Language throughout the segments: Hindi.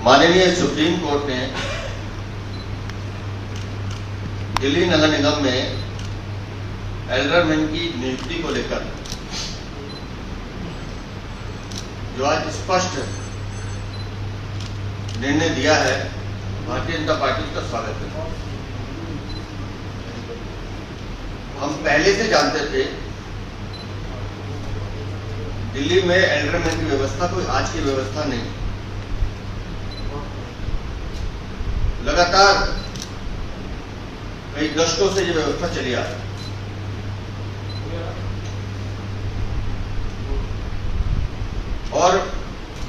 माननीय सुप्रीम कोर्ट ने दिल्ली नगर निगम में एल्डरमैन की नियुक्ति को लेकर जो आज स्पष्ट निर्णय दिया है, भारतीय जनता पार्टी उसका स्वागत करती है। हम पहले से जानते थे दिल्ली में एल्डरमैन की व्यवस्था कोई आज की व्यवस्था नहीं, लगातार कई दशकों से ये व्यवस्था चली आ रही है। और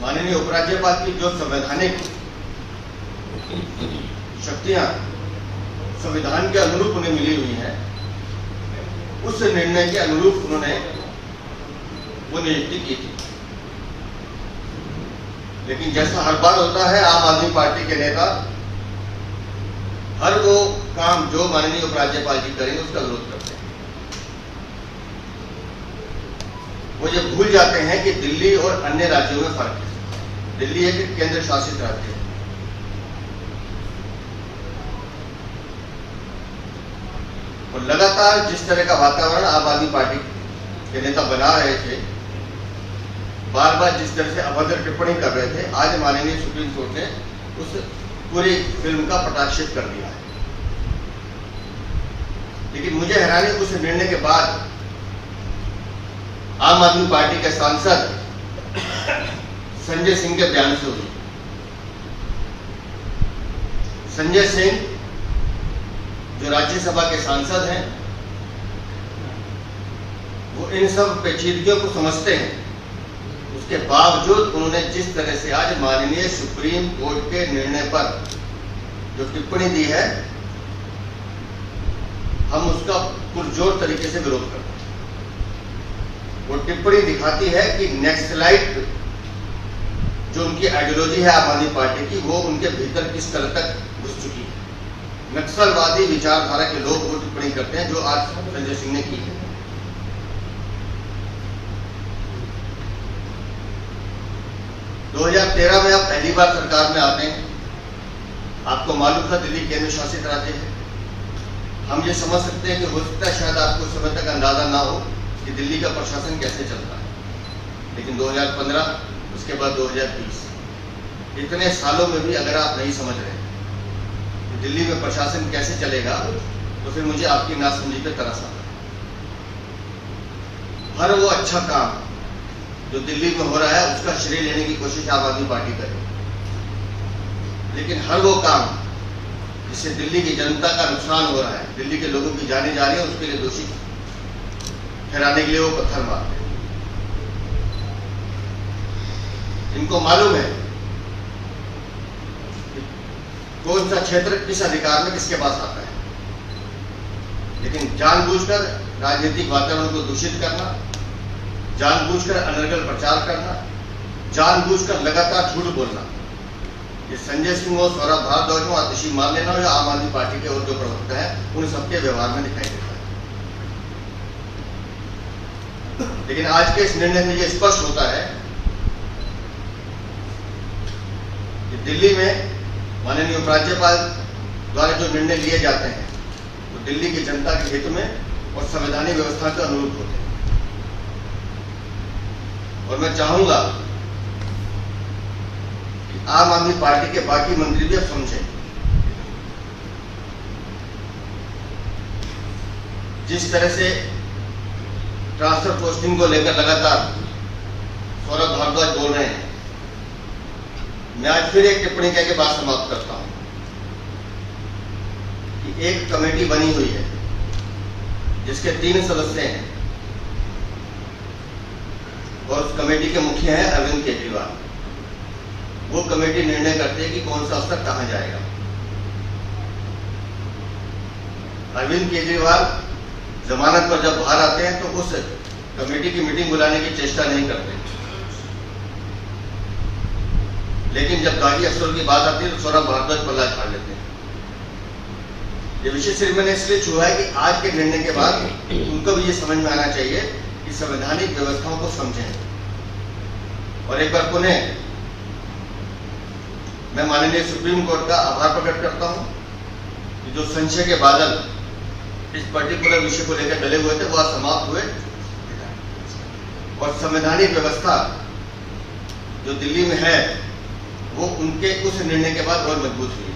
माननीय उपराज्यपाल की जो संवैधानिक शक्तियां संविधान के अनुरूप उन्हें मिली हुई हैं, उस निर्णय के अनुरूप उन्होंने वो नियुक्ति की थी। लेकिन जैसा हर बार होता है, आम आदमी पार्टी के नेता हर वो काम जो माननीय उपराज्यपाल जी करेंगे उसका विरोध करते हैं। वो ये भूल जाते हैं कि दिल्ली और अन्य राज्यों में फर्क है। दिल्ली एक केंद्र शासित राज्य है और लगातार जिस तरह का वातावरण आम आदमी पार्टी के नेता बना रहे थे, बार बार जिस तरह से अभद्र टिप्पणी कर रहे थे, आज माननीय सुप्रीम कोर्ट ने उस पूरी फिल्म का पटाक्षेप कर दिया है। लेकिन मुझे हैरानी उस निर्णय के बाद आम आदमी पार्टी के सांसद संजय सिंह के बयान से हुई। संजय सिंह जो राज्यसभा के सांसद हैं, वो इन सब पेचीदगियों को समझते हैं। उसके बावजूद उन्होंने जिस तरह से आज माननीय सुप्रीम कोर्ट के निर्णय पर जो टिप्पणी दी है, हम उसका पुरजोर तरीके से विरोध करते हैं। वो टिप्पणी दिखाती है कि नक्सलाइट जो उनकी आइडियोलॉजी है आम आदमी पार्टी की, वो उनके भीतर किस तरह तक घुस चुकी है। नक्सलवादी विचारधारा के लोग वो टिप्पणी करते हैं जो आज संजय सिंह ने की है। दो 2013 में आप पहली बार सरकार में आते हैं। आपको मालूम था दिल्ली केंद्र शासित राज्य है। हम ये समझ सकते हैं कि हो सकता है शायद आपको उस समय तक अंदाजा ना हो कि दिल्ली का प्रशासन कैसे चलता है। लेकिन 2015, उसके बाद 2020, इतने सालों में भी अगर आप नहीं समझ रहे कि दिल्ली में प्रशासन कैसे चलेगा, तो फिर मुझे आपकी नासमझी पे तरस आता है। हर वो अच्छा काम जो दिल्ली में हो रहा है उसका श्रेय लेने की कोशिश आम आदमी पार्टी करे, लेकिन हर वो काम जिससे दिल्ली की जनता का नुकसान हो रहा है, दिल्ली के लोगों की जाने जा रही है, उसके लिए दोषी ठहराने के लिए वो पत्थर मारते हैं। इनको मालूम है कि कौन सा क्षेत्र किस अधिकार में किसके पास आता है, लेकिन जानबूझकर राजनीतिक वातावरण को दूषित करना, जानबूझकर अनर्गल प्रचार करना, जानबूझकर लगातार झूठ बोलना, ये संजय सिंह हो, सौरभ भारद्वाज हो, आतिशी मान लेना हो या आम आदमी पार्टी के और जो प्रवक्ता है, उन सबके व्यवहार में दिखाई देता है। लेकिन आज के इस निर्णय में यह स्पष्ट होता है कि दिल्ली में माननीय उपराज्यपाल द्वारा जो निर्णय लिए जाते हैं वो दिल्ली की जनता के हित में और संवैधानिक व्यवस्था के अनुरूप होते हैं। और मैं चाहूंगा कि आम आदमी पार्टी के बाकी मंत्री भी अब समझें। जिस तरह से ट्रांसफर पोस्टिंग को लेकर लगातार सौरभ भारद्वाज बोल रहे हैं, मैं आज फिर एक टिप्पणी करके बात समाप्त करता हूं कि एक कमेटी बनी हुई है जिसके 3 सदस्य हैं और उस कमेटी के मुखिया हैं अरविंद केजरीवाल। वो कमेटी निर्णय करती है कि कौन सा अफसर कहां जाएगा। अरविंद केजरीवाल जमानत पर जब बाहर आते हैं तो उस कमेटी की मीटिंग बुलाने की चेष्टा नहीं करते, लेकिन जब दागी अफसरों की बात आती है तो सौरभ भारद्वाज पल्ला झाड़ लेते हैं। ये विषय सिर्फ मैंने इसलिए छुआ है कि आज के निर्णय के बाद उनको भी ये समझ में आना चाहिए कि संवैधानिक व्यवस्थाओं को समझें और एक बार पुनः मैं माननीय सुप्रीम कोर्ट का आभार प्रकट करता हूं कि जो संशय के बादल इस पर्टिकुलर विषय को लेकर डले हुए थे वह समाप्त हुए और संवैधानिक व्यवस्था जो दिल्ली में है वो उनके उस निर्णय के बाद और मजबूत हुई।